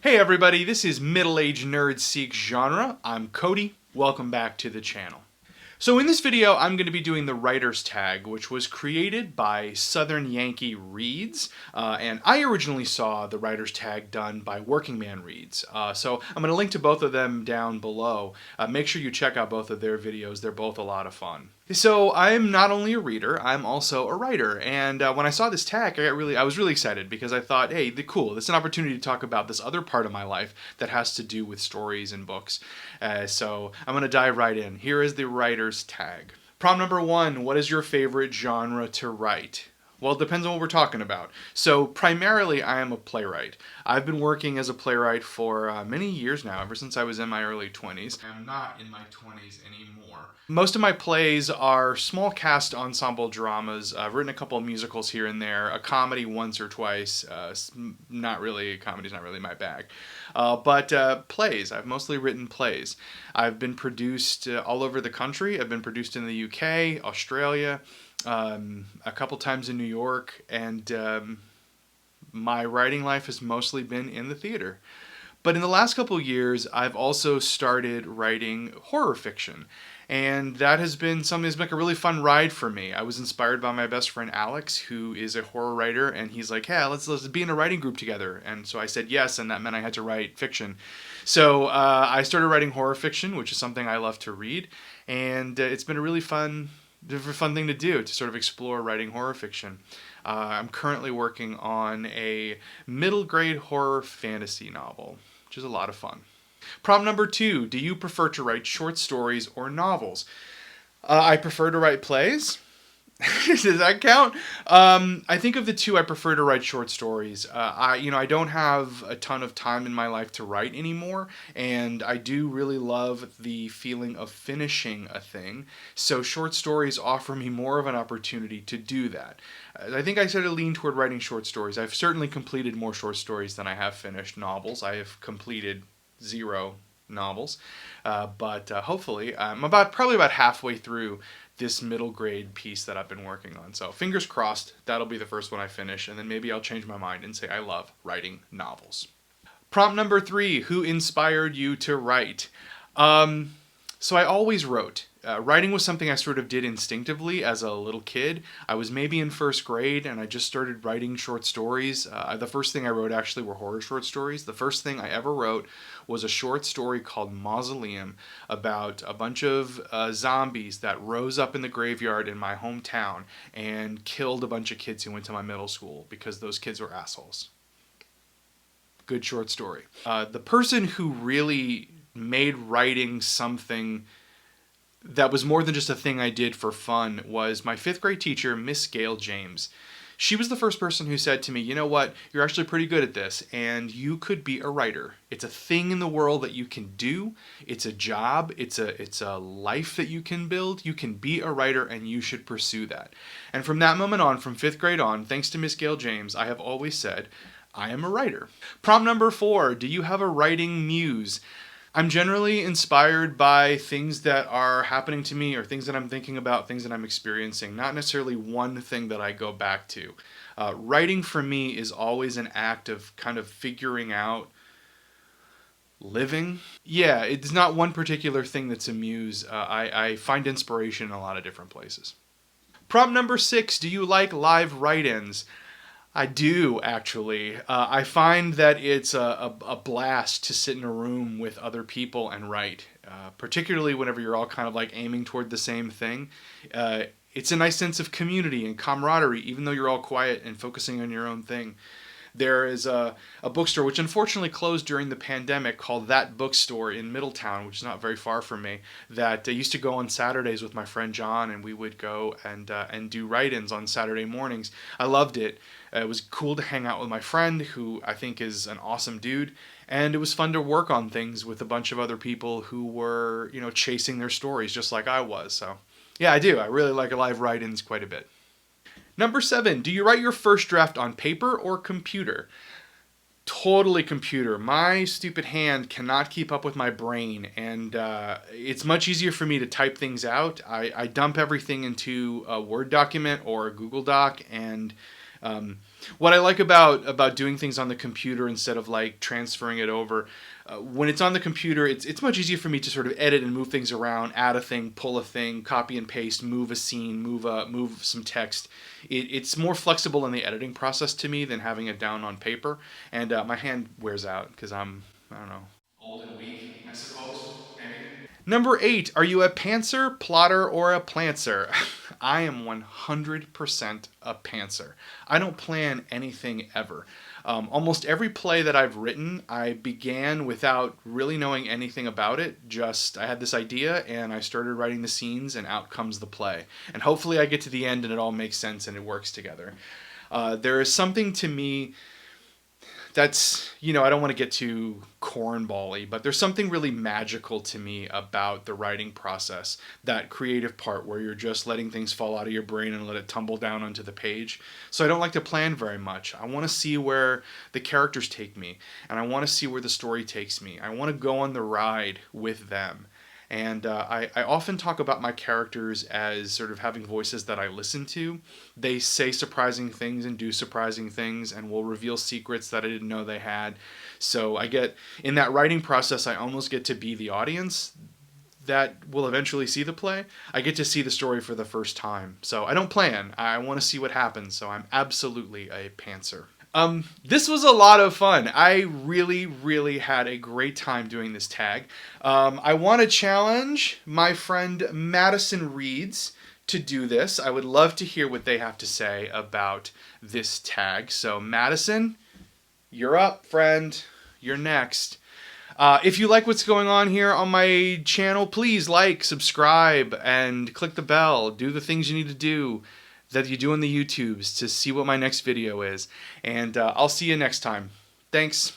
Hey everybody, this is Middle-Aged Nerd Seek Genre. I'm Cody. Welcome back to the channel. So in this video, I'm going to be doing the writer's tag, which was created by Southern Yankee Reads, and I originally saw the writer's tag done by Working Man Reads. So I'm going to link to both of them down below. Make sure you check out both of their videos. They're both a lot of fun. So I'm not only a reader, I'm also a writer, and when I saw this tag, I was really excited because I thought, hey, cool, this is an opportunity to talk about this other part of my life that has to do with stories and books. So I'm going to dive right in. Here is the writer's tag. Prompt number 1, what is your favorite genre to write? Well, it depends on what we're talking about. So primarily, I am a playwright. I've been working as a playwright for many years now, ever since I was in my early 20s. I'm not in my 20s anymore. Most of my plays are small cast ensemble dramas. I've written a couple of musicals here and there, a comedy once or twice. Not really, comedy's not really my bag. But plays, I've mostly written plays. I've been produced all over the country. I've been produced in the UK, Australia, a couple times in New York, and my writing life has mostly been in the theater. But in the last couple of years, I've also started writing horror fiction. And that has been something that's been like a really fun ride for me. I was inspired by my best friend Alex, who is a horror writer, and he's like, "Hey, let's be in a writing group together." And so I said yes, and that meant I had to write fiction. So I started writing horror fiction, which is something I love to read, and it's been a really fun thing to do, to sort of explore writing horror fiction. I'm currently working on a middle grade horror fantasy novel, which is a lot of fun. Prompt number 2, do you prefer to write short stories or novels? I prefer to write plays. Does that count? I think of the two, I prefer to write short stories. I don't have a ton of time in my life to write anymore, and I do really love the feeling of finishing a thing. So short stories offer me more of an opportunity to do that. I think I started to lean toward writing short stories. I've certainly completed more short stories than I have finished novels. I have completed 0 novels, but hopefully I'm probably about halfway through this middle grade piece that I've been working on. So fingers crossed, that'll be the first one I finish, and then maybe I'll change my mind and say I love writing novels. Prompt number 3, who inspired you to write? So I always wrote. Writing was something I sort of did instinctively as a little kid. I was maybe in first grade and I just started writing short stories. The first thing I wrote actually were horror short stories. The first thing I ever wrote was a short story called Mausoleum about a bunch of zombies that rose up in the graveyard in my hometown and killed a bunch of kids who went to my middle school because those kids were assholes. Good short story. The person who really made writing something that was more than just a thing I did for fun was my 5th grade teacher, Miss Gail James. She was the first person who said to me, you know what, you're actually pretty good at this, and you could be a writer. It's a thing in the world that you can do. It's a job. It's a life that you can build. You can be a writer, and you should pursue that. And from that moment on, from 5th grade on, thanks to Miss Gail James, I have always said, I am a writer. Prompt number 4, do you have a writing muse? I'm generally inspired by things that are happening to me or things that I'm thinking about, things that I'm experiencing, not necessarily one thing that I go back to. Writing for me is always an act of kind of figuring out living. Yeah, it's not one particular thing that's a muse. I find inspiration in a lot of different places. Prompt number 6, do you like live write-ins? I do, actually. I find that it's a blast to sit in a room with other people and write, particularly whenever you're all kind of like aiming toward the same thing. It's a nice sense of community and camaraderie, even though you're all quiet and focusing on your own thing. There is a bookstore, which unfortunately closed during the pandemic, called That Bookstore in Middletown, which is not very far from me, that I used to go on Saturdays with my friend John, and we would go and do write-ins on Saturday mornings. I loved it. It was cool to hang out with my friend, who I think is an awesome dude, and it was fun to work on things with a bunch of other people who were, chasing their stories just like I was. So, yeah, I do. I really like live write-ins quite a bit. Number 7, do you write your first draft on paper or computer? Totally computer. My stupid hand cannot keep up with my brain, and it's much easier for me to type things out. I dump everything into a Word document or a Google Doc, and What I like about doing things on the computer instead of like transferring it over, when it's on the computer, it's much easier for me to sort of edit and move things around, add a thing, pull a thing, copy and paste, move a scene, move some text. It's more flexible in the editing process to me than having it down on paper, and my hand wears out because I don't know, old and weak, I suppose, maybe. Number 8, are you a pantser, plotter, or a plantser? I am 100% a pantser. I don't plan anything ever. Almost every play that I've written, I began without really knowing anything about it. Just, I had this idea and I started writing the scenes and out comes the play. And hopefully I get to the end and it all makes sense and it works together. There is something to me that's, I don't want to get too cornball-y, but there's something really magical to me about the writing process, that creative part where you're just letting things fall out of your brain and let it tumble down onto the page. So I don't like to plan very much. I want to see where the characters take me, and I want to see where the story takes me. I want to go on the ride with them. And I often talk about my characters as sort of having voices that I listen to. They say surprising things and do surprising things and will reveal secrets that I didn't know they had. So I get, in that writing process, I almost get to be the audience that will eventually see the play. I get to see the story for the first time. So I don't plan. I want to see what happens. So I'm absolutely a pantser. This was a lot of fun. I really had a great time doing this tag. I want to challenge my friend Madison Reads to do this. I would love to hear what they have to say about this tag. So Madison, you're up, friend. You're next. If you like what's going on here on my channel, please like, subscribe, and click the bell. Do the things you need to do that you do on the YouTubes to see what my next video is. And I'll see you next time. Thanks.